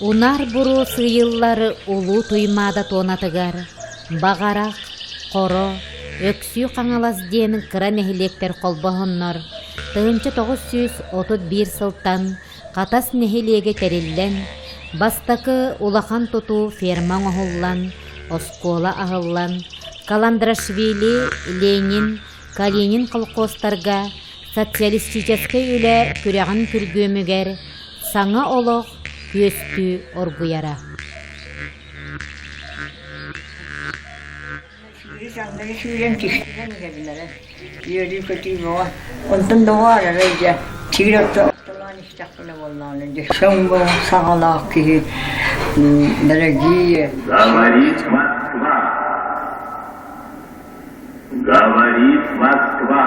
Унар буру сыйыллары улу туймада тонатыгар, бағарақ, қоро, өксүй қаңалас дейін кыра нехилектер қолбағыннар, тығынчы 931 сылтан қатас нехилеге териллен, бастакы улахан туту ферман оғыллан, оскола ағыллан, Каландрашвили, Ленин, Калинин қылқостарға, социалистический үлі күрәғын күргөмігер, саңа олық көсті оргуяра. Sandalye sürüyen kişiden geldiler. Yürü kötü var. Ondan da var ya. Tiratı ortalan istakbala vallahi. Şambo sağlak ki дорогие. Говорит Москва. Говорит Москва.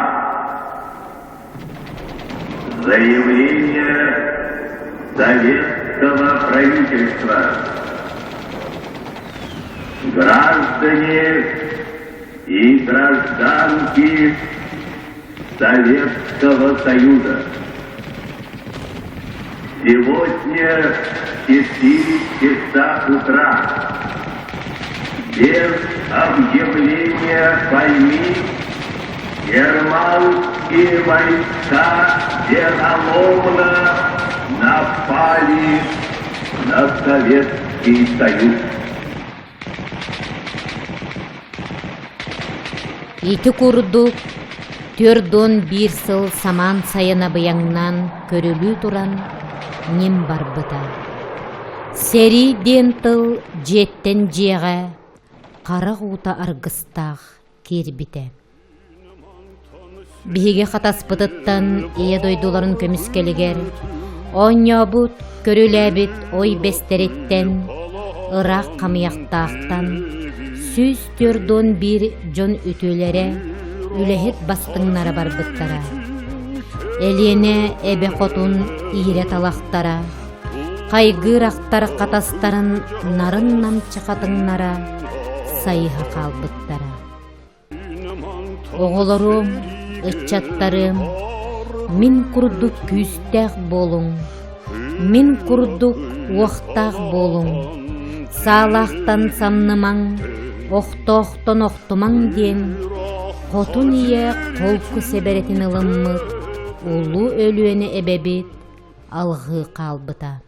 Заявление советского правительства. Граждане и гражданки Советского Союза. Сегодня в 4 часа утра без объявления войны германские войска вероломно напали на Советский Союз. Ити курдук, 4-1 сыл саман сайына быяңнан көрілі туран нем барбыта. Сери ден тыл жеттен жеға, қара ғута арғыстақ кербіте. Биге қатаспыдыттан ие дойдуларын көміскелігер, оңябыт, көріләбіт ой бестереттен, ырақ қамияқтақтан, Сүз 4-1 жон үтөлері үләхет бастыңнары барбыттара. Әлене әбе қотун ире талақтара. Қайғыр ақтар қатастарын нарын намчы қатыңнара сайыға қалбыттара. Оғылырым, ұтчаттарым, мен күрдік күстәқ болың, мен күрдік уақтақ болың, сағлақтан самнымаң, Оқтоқтон оқтымаң ден, қотун ие қолқы себеретін ылыммыт, улу өлуені әбәбет, алғы қалбыта.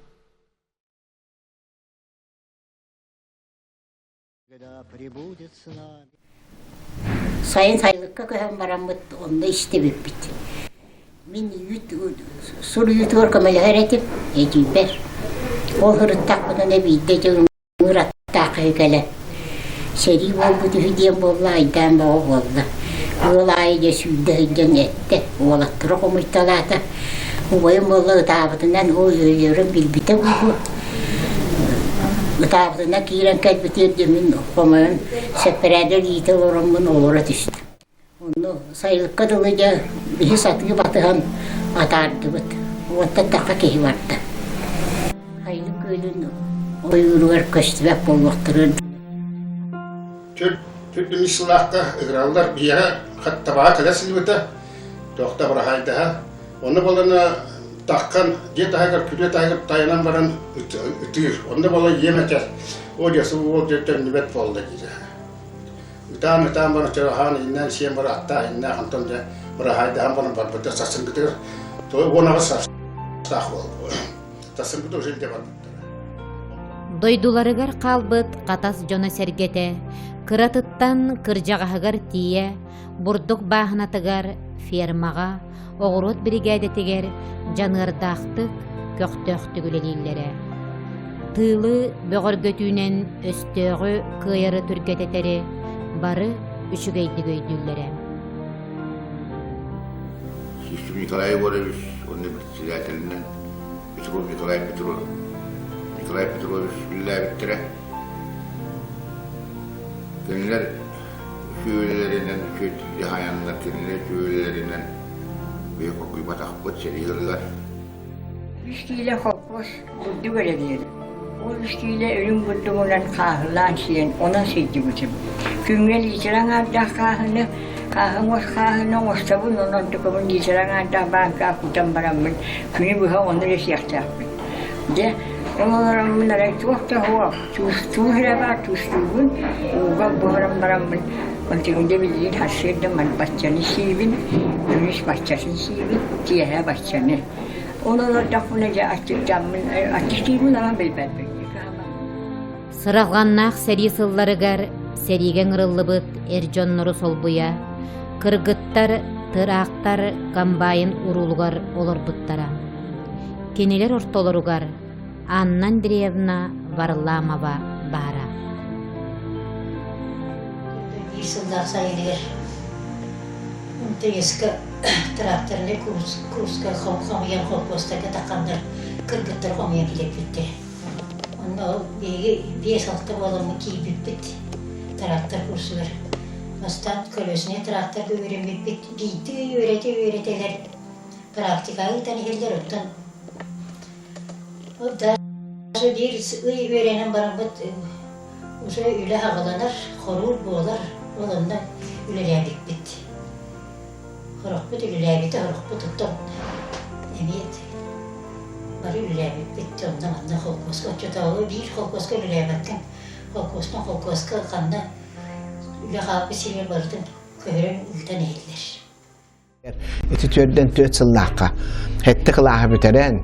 Sayın sayılıkka köhen baramıt, onda istebip bitti. Min suru yutur kamayı öğretip, eciber. O hırıttak bunu ne biyde canım, hırıttak hükele. Seri oldu hüdiyen bolla aydan bağı bolla. Olayca sürdüğünden etti. Olattırı komuştalata. Ubayım bolla ıtabıtından o ölüyorum bilbite uygu. Itabıtından kiren kalbitiyor demin okumayın. Sefereder yiğitel oranın olara düştü. Onu sayılık kadılıca bir satıyı batıhan atardı bıt. Ondan taka kehi vardı. Haylık ölünü oyuruver köstüvek bolluktırırdı. Türk'ün mislahta ıgrallar bir yere kattabağa kalesini bıta. Dokta bırahayda. Onu bolana takkan, diye tahaygar, küre tahaygar tayanan baran ütür. Onu bola yemeker. O diyorsa o diyorsa nibet bolda gire. Ütan bana çarahan innen şiyem bara atta innen hantan diye bırahayda han bana bar bıta sasın gıdır. Toy ona sas tak oldu. Sasın gıdır jilde bar bıta. Дойдуларыгар қалбыт қатас жона сергете, кыратыттан кыржағағығар тие, бурдук бахынатыгар фермаға, оғырот бригадетігер жанырдақтық көқтөқтік үлелейлері. Тылы бөғір көтүүнен өстөғі кыйыры түркететері бары үшігейдік өйдүллері. Систем Николай Егорович, он не председательный, Петров Николай Петров. Николай Петрович billahi bittire. Kendiler köylülerinden, köy hayanlar kendiler köylülerinden büyük okuyu batakbıt seriyorlar. Üstüyle hopboş, buldu böyle diyor. O üstüyle ölüm buldu olan kahılan şeyin, ona sevdi bu gibi. Kümler yitiren arda kahını, kahın hoş kahını, hoştabın onun tukumun yitiren arda banka kutan baramın. Künü buha onları siyah çarpın. De, Oğlanlarım bunlara çok da hava. Tuğ hıraba tuğstuğun. Oğlan buharam baramın. Onduğunda bildiğin hasırdım ben bahçeni şiibin. Dönüş bahçesini şiibin. Diğer bahçeni. Onlar da bunca açık camın. Açık değil mi ama bilmem. Сыралғаннақ сәри сылларыгар сәриген ырыллыбыт эржоннору солбуя, кыргыттар, тыраақтар камбайын урулугар олорбуттара. Кенелер ортолоругар Анна Андреевна Варламова бара. Bir sıldak sayılır. Tegeska traktörle kurska xomxomyan xopostaka taqandır. Kırgıttır xomyan kilip bitti. Onda bir saltta balımı kiyip bitti. Traktör kursu var. Astan kölösüne traktör öğrenmek bitti. Gitti öğreteler. Praktikayı tanıhırlar ottan. O da bir öğrenen barambıt usa öyle havalanır, horul boğular. Olandan ülelebik bitti. Horokbut ülelebitti, horokbut tuttum. Emiyet. Bari ülelebik bitti, ondan kolkoska çotağı bir kolkoska ülelebekken. Kolkoska kanda üle kapı silir bardın, köhürün ülten eğilir. Iti türden tüt sıllıqqa. Hetti qılaqı biteren.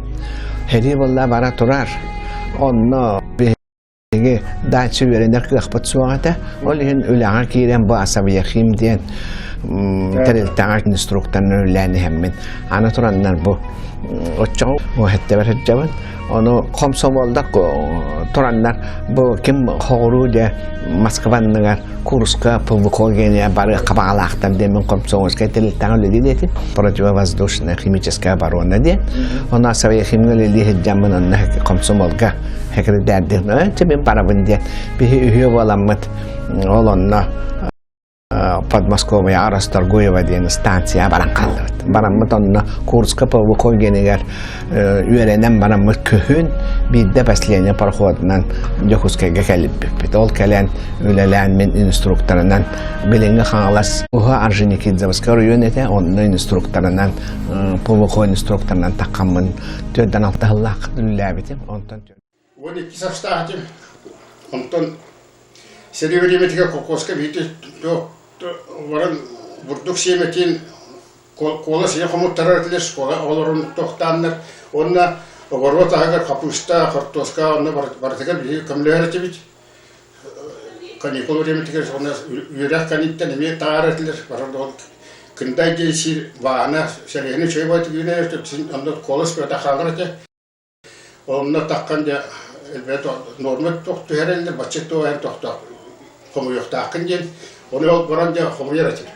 Heri valla bara turar. Onu bir daçı verenler qıqbıt suağıda. Olihin ülağa kiren bu asabi yaxim diyen teriltağa instruktorun ülani hemmin. Ana turanlar bu. Oçağı o hette ver heccaban. Onu komsomolda turanlar bu kim hoğru de Moskvanlıgar kurska pulvuko gene barı qabağalaqtan demin komsomolska teriltağa öyle dedi. Противовоздушная химическая оборона де. Ona asabi химнали heccaban onu komsomolga hekri derdi. Çemin barabın de bir üye olamıt olanla Подмосковья Арасторгуева деген станция баран қалдырды. Барамыт онна Курска павлуко генегер үйренен барамыт көһүн бидде последний пароходынан Жохускайга келип бит. Ол келен үлелен мен инструкторунан билинге хаңалас. Уха Орджоникидзевский районете онна инструкторунан павлуко инструкторунан такканмын 4-6 жыллак үлелебитим. Онтон 12 сафстаатим. Онтон Серебряметке кокоска бити варан бурдук семетин кола сия комуттарарлер кола олорун тохтаннар онна ворот агар капуста картоска онна бартыгар би камлеретибит каникул времетке онна юрак каниттен эме таарарлер баран кындай дейсир ваана серени чөйбөт güneyte онна колос бета хагырте онна такканда элбет нормат тохту hereldir бачетто her тохту кому yoktaqın gen onu ol baranja kому yaratır.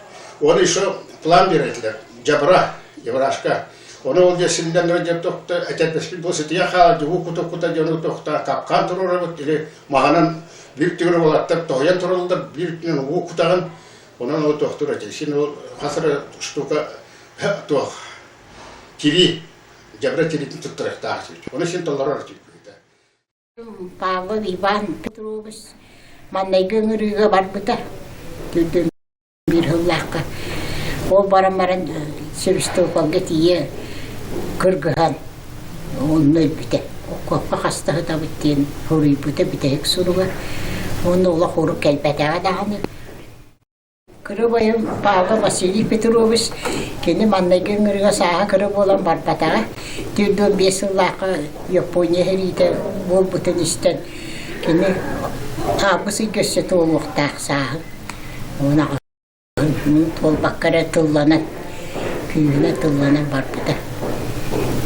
Onu şu plan verirler. Jabra, Yavrashka. Onu ol gesinden önce tokta etetbesbil bu setiya xaldı bu kuta jonu tokta kapkan turur ile mağanan bir tür olarak toyan turuldu bir tür bu kutağın onun o toktur açı. Şimdi o hasır ştuka to kiri Jabra kiritin tutturak taşı. Onu şimdi tollar açı. Pavel Ivan Petrovich Mannaygın rüge var bıta. Düldüm bir hıllakka. O baran Sevistopolga tiye kırgıhan. Onu bite. O koppa hastağı da bittiğin horuyu bite hek suruga. Onu ola horu kelpeteğe dağını. Kırıbayım Pavel Vasily Petrovich kendi Mannaygın rüge sağa kırıp olan barpatağa. Düldüm bir hıllakka Japonya heride bol bıtın isten. Kendi Ağabey'si gösterdi o muhtar sahibi. Ona tol bakkara tullanan, köyüne tullanan var bir de.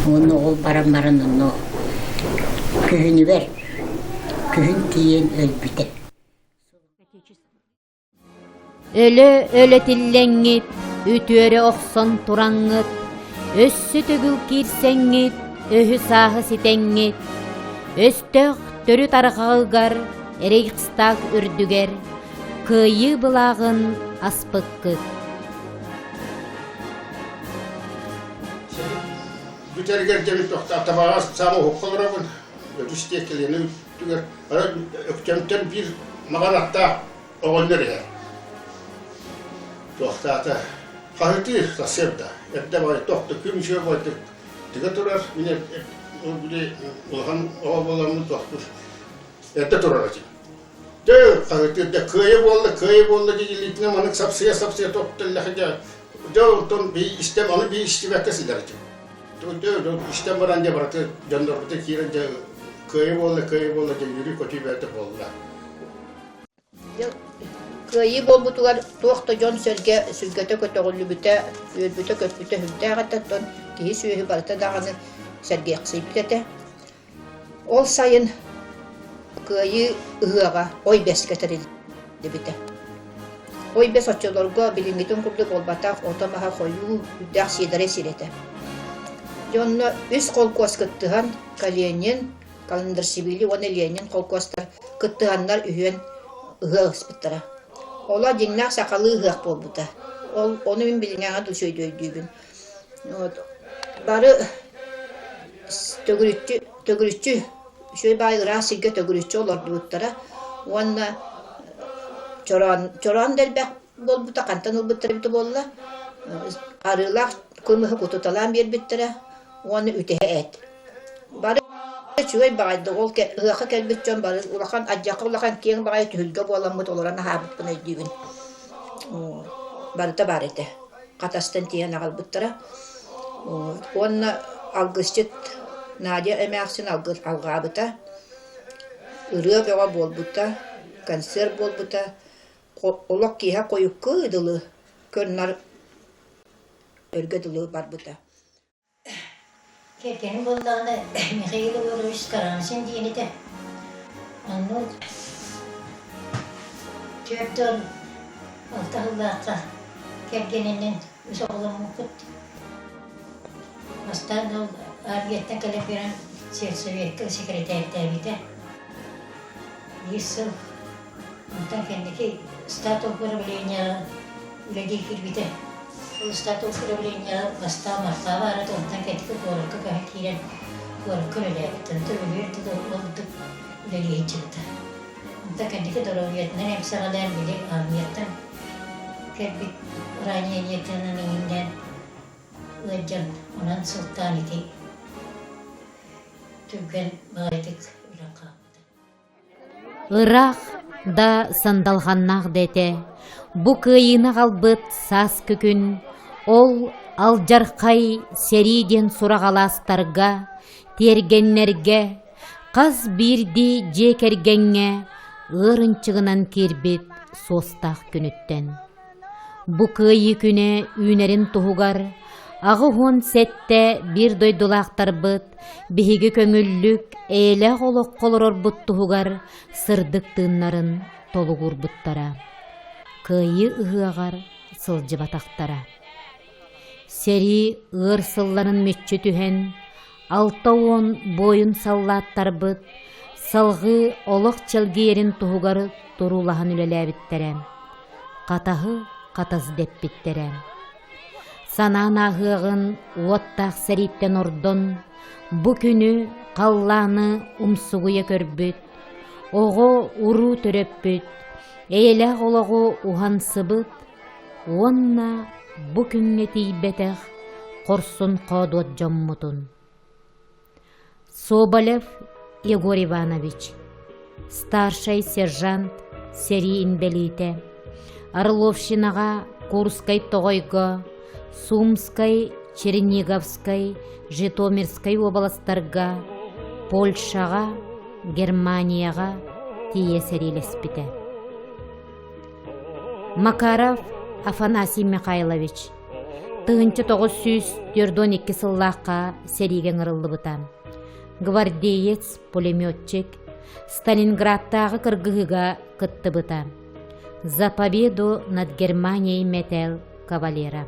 Onu ol baran onu köyünü ver, köyün diyen ölbüde. Ölü tillengit, ütüöre oqson turangit, össü tögül kirsengit, öhü sahı sitengit, östök törü tarğağıgar, Reichstag ürdüger, kıyı bulağın aspıkkıt. Büterger demit tokta tabağa samı hokkolorabın. Ödüstekelerini ütüger. Öktemten bir mağanatta oğulları ya. Tokta ata kahıtı da sevda. Ette var tokta kümüşe var. Tıkatular yine били улхан оголамыз доктор. Это турачы. Дэ хагытта кыя болду дигилитне манык сапсия токтоллахга. Дэ тон би истем аны би истебекесилерчи. Дэ истем баранга бараты жандорбута киренде кыя болду де юри котибете болду. Кыйы болбутугар туохта жон сүлгөтө көтөгүлүбүтэ үйөрбүтө көпүтө хүлтаагаттон кии сүйөһү барыта даганы сергеяксыйбүтете. Ол сайын кыйы ыһыага ой бес кетерилибите. Ой бес очолорго билиңитин курду болбатак отомаха хойуу үддах сидаре сирете. Жонно үс колкос кыттыган Калинин, Каландырсибили, оны Ленин колкостар кыттыганнар үйөн ыһыаспыттара. Ола деңнақ сақалы ыһыак болбута. Оны мен билиңаға дусөйдөйдүүбүн. Бары төгүрүччү шөй байыра сирге төгүрүччү олордууттара. Уанна чоран делбек болбута, кантан ылбыттара бити болла. Арылақ көмүхө кутуталаан бербиттара. Уанна үтеһе эт. Бары чуй багайды ол ыһыакка келбит жон бары улахан аджакка улахан кең багай түһүлгө боламмыт олорана хаабытпын өйдүүбүн. Барыта барыта. Катастан тиен агалбыттара. Уанна алгысчыт Надя эмэксин алгаабыта. Үрөө бега болбута, консерв болбута. Олок киһа коюкку ыдылы, көрнар өргөдылы барбыта. Кекені болдағында Михаил Егорович Карамшин дейінеді. Оны төрттен алты жылдаққа кергенінен үз оғылым мұқыт. Астан ол арбияттан кәліп берен Сельсоветка секретарь-тәбеті. Есіл. Онтан кәндікі стат управления үләдей кірбеті. Стат управления баста бары онтан кәндікі қорыққа кәхі кейрен қорыққа үләбеттін. Төлілерді олдық үләдей чықты. Онтан кәндікі дұрауиетінен әмсағадан біле армияттан кәрбет ранениетінің үйінден Öğretmen onun sultaniyeti tüken bağırdık Irak'a. Irak da sandalғаннақ дете. Бұ кыйыны қалбыт сас күкін. Ол алжарқай сериден сұрағаластарға, тергеннерге, қаз бірді жекергенге, ұрынчығынан кербет состақ күніттен. Бұ кыйы күне үйнерін тұғығар, ағы хон сәтті бір дойдулақтар бұд, бігі көңіллік әйлі қолық қолырор бұд тұғығар, сырдық тыңнарын толығыр бұттара. Кыйы ұғығар сылжы батақтара. Сері ұғыр сылларын мүтчі түхен, алта он бойын саллаттар бұд, салғы олық челгерін тұғығар тұрулахан үлеләбіттәрі. Қатағы қатыз деп біттәрі. Санан ағығын уаттақ сәриттен ордон, бұ күні қалланы умсуғыя көрбіт, оғы ұру төрөппіт, әйлі қолығы уған сыбыт, онна бұ күнге тейбетіғ қорсын қадуат жаммутын. Соболев Егор Иванович, старший сержант сери инвалите, Орловщинаға Курской тоғойға, Сумской, Черниговской, Житомирской областарға, Польшаға, Германияға тие серилеспіті. Макаров Афанасий Михайлович, 1942 сыллаққа сериген ұрылды бұтам. Гвардеец, пулеметчик, Сталинградтағы кыргыгыға кытты бұтам. За победу над Германией метел кавалера.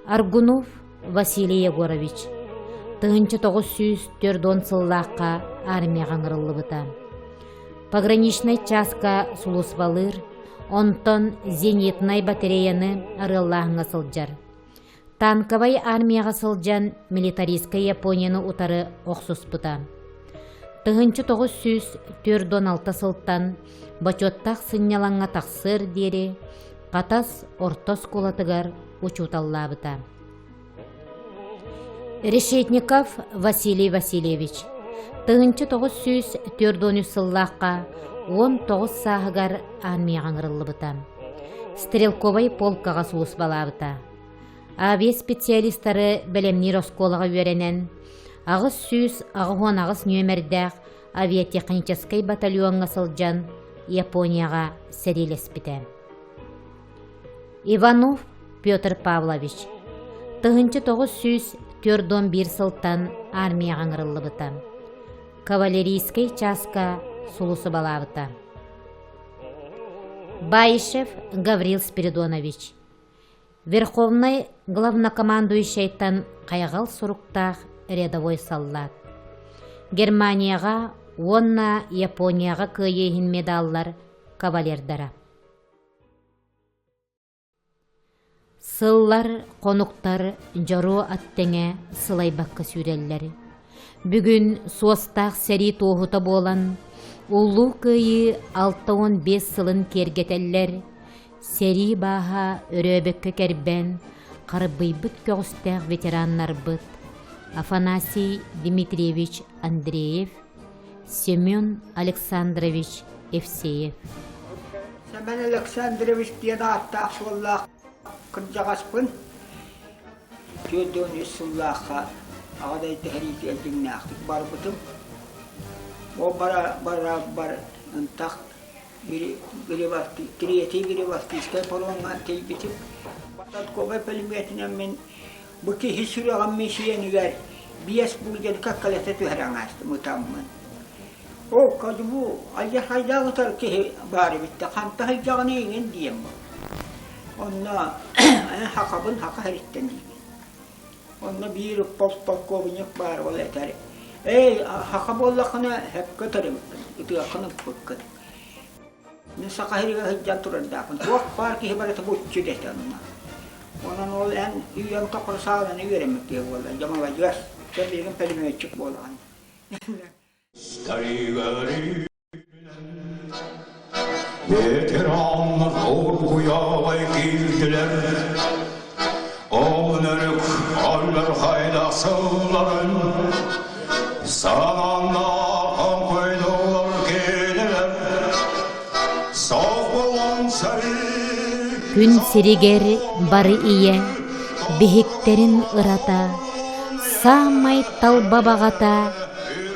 Аргунов Василий Егорович, 1904 сыллаққа армияға ұрылды бұтам. Пограничный частка сулус балыр, онтон зенитный батареяны арыллағыңа сылджар. Танковай армияға сылджан милитаристка Японияны утары оқсус бұта. 1946 сылттан бачоттақ сынялаңа тақсыр дері, қатас ортос колатығар учуталла бұта. Решетников Василий Васильевич. Тыгынчы 904 сыллаққа 19 сағығар армияған ырылыбыта. Стрелковай полкаға суыс балабыта. Авиа специалистары білемнер осколаға өренен, ағыз сүйіз ағығон ағыз нөмердәқ авиатехническай батальонға сылжан Японияға сәрелеспіті. Иванов Петр Павлович. Тыгынчы 941 сылтан армияған ырылыбыта. Кавалерийский частка сулусы балабыта. Баишев Гаврил Спиридонович. Верховный главнокомандующийтан қайғал сұруқтақ рядовой солдат. Германияға, онна Японияға күйейін медаллар кавалердара. Сыллар, қонуқтар, жару аттеңе сылай баққы сүреллері. Бүгін суастақ сәрі тоғыта болан, ұлу күйі 6-15 сылын кергетеллер, сәрі баға өрөбекке кәрбен, қарыбыйбыт көғістәқ ветераннар бұт, Афанасий Дмитриевич Андреев, Семен Александрович Евсеев. Семен Александрович дені аттақ соллақ күржағаспын, төден үсіллаққа ағадай тәрейті әлдің нақтық бар бұтым. О бар ынтақ тіреті гіревастыскай полуанған тейбітіп. Батат көбай пәліметінен мен бұки хисураған месиенігер бияс бұлген қаққалеті түраңастым ұтамын. О, қазы бұл алжар қайдағы тар кеге бары бітті, қамта хайжағын еген дейім бұл. Онна хақабын хақа әріттен дейім. Онна bir polkovnik var o leteri. Haka bollakına hep götürüm. Itiakını bıkkın. Ne sakahiriga hıccan turanda. Tuak parki hibarata butçu dehti onunla. Onun ol en üyem takır sağlığını üyeremek diye bolla. Jamala göz. Sen bilgin pelime çık bollan. Veteranlar orguya girdiler. Onuruk ağlar haydasıların sananlar koydular geliler. Sağ olan sarı Gün siriger barı iye, behikterin ırata, sağmay talbabağata,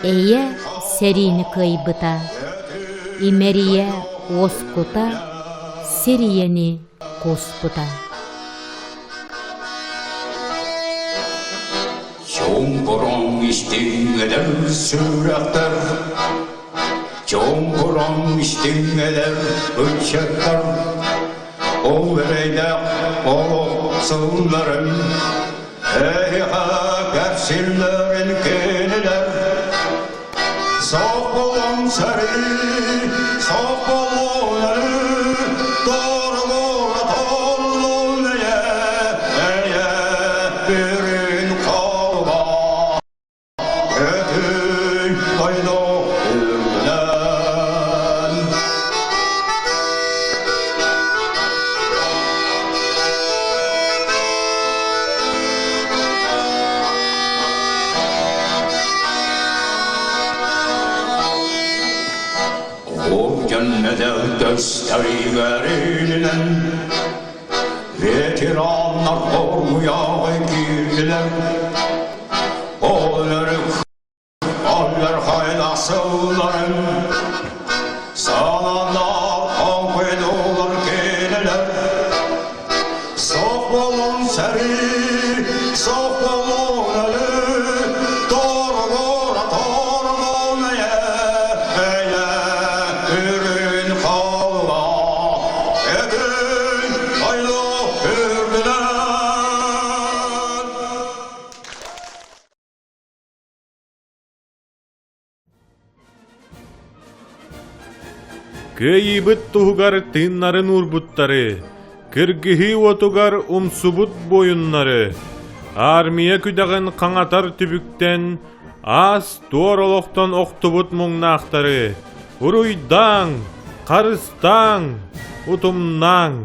eye serini kıybıta, imeriye oskuta, siriyeni kosputa. Çoğumburan içtin eder sürekler, çoğumburan içtin eder ölçekler. O vereyde olsunların, gerçinlerin keniler. Sağ olan sarı, sağ olanları, doğru neye, birin kalma, ödün kayda ölülen. O cennete gösterilen veteranlar orguya girdiler. Onları ağlar haydasıların sananlar koydular geliler. Sağ olun seri, sağ olunları, doğru neye, ürün kalma, edin haylo hürdiler. Кыйбыт тугар тыннарын урбуттары, кыргыхи отугар умсубут боюннары, армия күдәгән қаңатар түбүктен, ас туоролоқтон оқтубут муңнақтары, уруйдаң, қарыстаң, утумнаң.